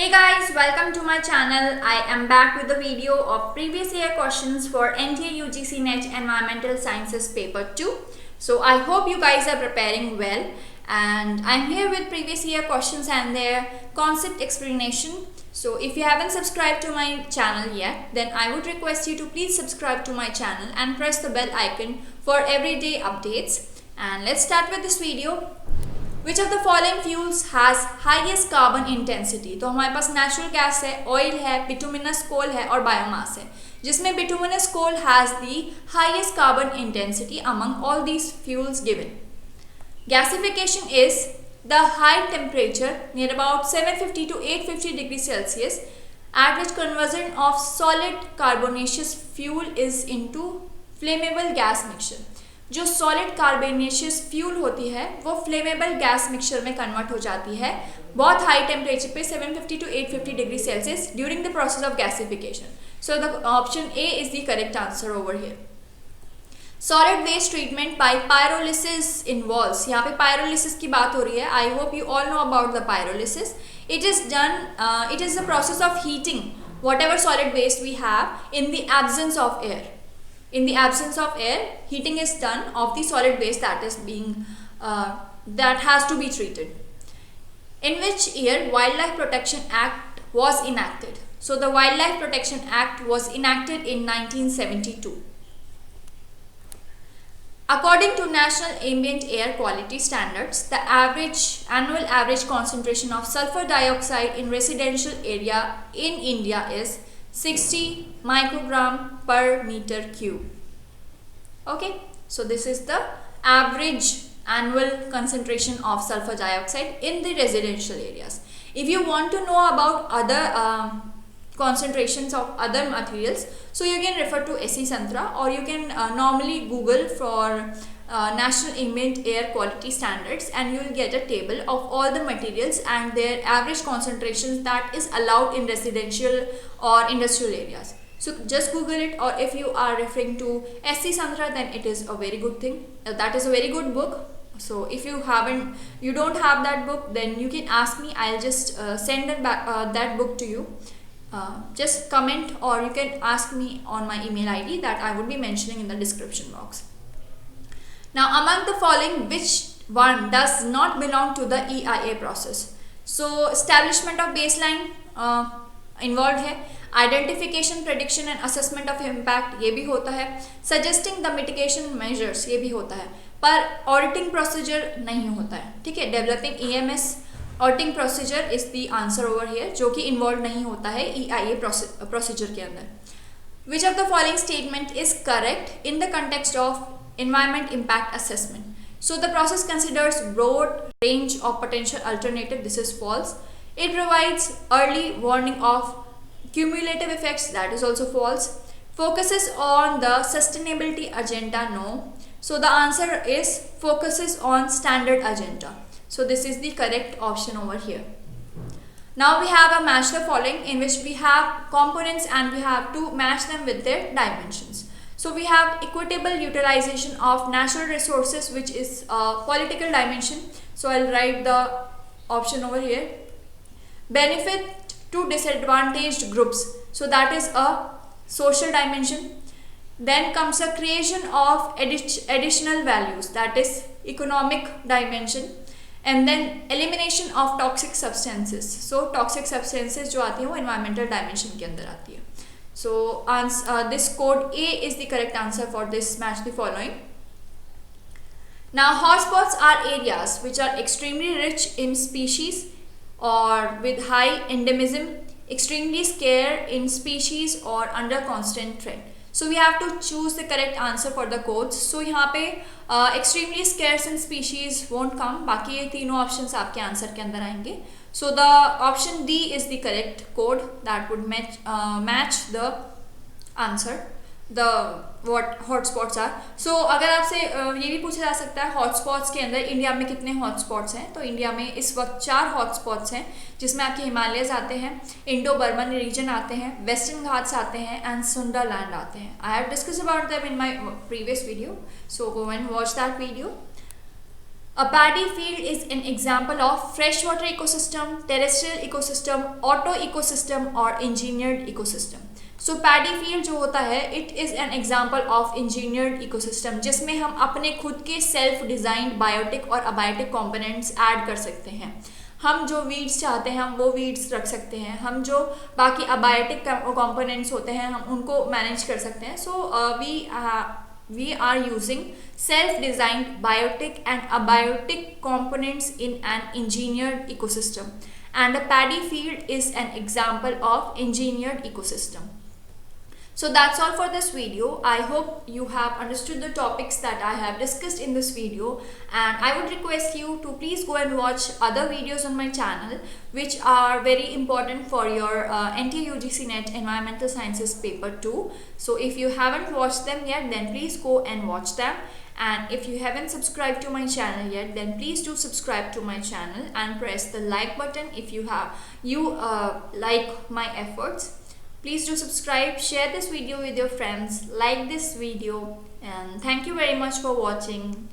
Hey guys, welcome to my channel. I am back with a video of previous year questions for NTA UGC NET Environmental Sciences Paper 2. So I hope you guys are preparing well, and I'm here with previous year questions and their concept explanation. So if you haven't subscribed to my channel yet, then I would request you to please subscribe to my channel and press the bell icon for everyday updates. And let's start with this video. Which of the following fuels has highest carbon intensity? तो हमारे पास natural gas है, oil है, bituminous coal है और biomass है, जिसमें bituminous coal has the highest carbon intensity among all these fuels given. Gasification is the high temperature near about 750 to 850 degrees Celsius at which conversion of solid carbonaceous fuel is into flammable gas mixture. जो solid carbonaceous fuel होती है वो flammable gas mixture में convert हो जाती है बहुत high temperature पे 750 to 850 degree Celsius during the process of gasification. So the option A is the correct answer over here. Solid waste treatment by pyrolysis involves. यहाँ पे पायरोलिसिस की बात हो रही है. I hope you all know about the pyrolysis. It is the process of heating whatever solid waste we have in the absence of air. In the absence of air, heating is done of the solid waste that is being that has to be treated. In which year Wildlife Protection Act was enacted? So the Wildlife Protection Act was enacted in 1972. According to National Ambient Air Quality Standards, the annual average concentration of sulfur dioxide in residential area in India is 60 microgram per meter cube. Okay, so this is the average annual concentration of sulfur dioxide in the residential areas. If you want to know about other concentrations of other materials, so you can refer to SC Santra, or you can normally Google for National Ambient Air Quality Standards, and you will get a table of all the materials and their average concentrations that is allowed in residential or industrial areas. So just Google it, or if you are referring to SC Santra, then it is a very good thing. That is a very good book. So if you don't have that book, then you can ask me. I'll just send that book to you. Just comment, or you can ask me on my email ID that I would be mentioning in the description box. Now, among the following, which one does not belong to the EIA process? So establishment of baseline involved है, identification, prediction and assessment of impact ये भी होता है, suggesting the mitigation measures ये भी होता है, पर auditing procedure नहीं होता है. ठीक है, developing EMS auditing procedure is the answer over here, जो कि involved नहीं होता है EIA procedure के अंदर. Which of the following statement is correct in the context of environment impact assessment? So the process considers broad range of potential alternative. This is false. It provides early warning of cumulative effects. That is also false. Focuses on the sustainability agenda. No. So the answer is focuses on standard agenda. So this is the correct option over here. Now we have a match the following, in which we have components and we have to match them with their dimensions. So we have equitable utilization of natural resources, which is a political dimension. So I'll write the option over here. Benefit to disadvantaged groups. So that is a social dimension. Then comes a creation of additional values. That is economic dimension. And then elimination of toxic substances. So toxic substances जो आती हैं वो environmental dimension के अंदर आती है. So this code A is the correct answer for this match the following. Now hotspots are areas which are extremely rich in species or with high endemism, extremely scarce in species or under constant threat. So we have to choose the correct answer for the codes. So यहाँ पे extremely scarce in species won't come. बाकी ये तीनों options आपके answer के अंदर आएंगे. So the option D is the correct code that would match the answer. The what hotspots are. So अगर आपसे ये भी पूछा जा सकता है hotspots के अंदर इंडिया में कितने hotspots हैं, तो इंडिया में इस वक्त 4 hotspots हैं, जिसमें आपके हिमालयस आते हैं, इंडो बर्मन रीजन आते हैं, वेस्टर्न घाट्स आते हैं एंड सुंदरलैंड आते हैं. I have discussed about them in my previous video, so go and watch that video. A paddy field is an example of freshwater ecosystem, terrestrial ecosystem, auto ecosystem or engineered ecosystem. So paddy field जो होता है it is an example of engineered ecosystem जिसमें हम अपने खुद के self designed biotic और abiotic components add कर सकते हैं. हम जो वीड्स चाहते हैं हम वो वीड्स रख सकते हैं, हम जो बाकी अबायोटिक कंपोनेंट्स होते हैं हम उनको मैनेज कर सकते हैं. सो we are using self-designed biotic and abiotic components in an engineered ecosystem, and a paddy field is an example of engineered ecosystem. So that's all for this video. I hope you have understood the topics that I have discussed in this video, and I would request you to please go and watch other videos on my channel which are very important for your NTA UGC NET Environmental Sciences paper 2. So if you haven't watched them yet, then please go and watch them. And if you haven't subscribed to my channel yet, then please do subscribe to my channel and press the like button if you like my efforts. Please do subscribe, share this video with your friends, like this video, and thank you very much for watching.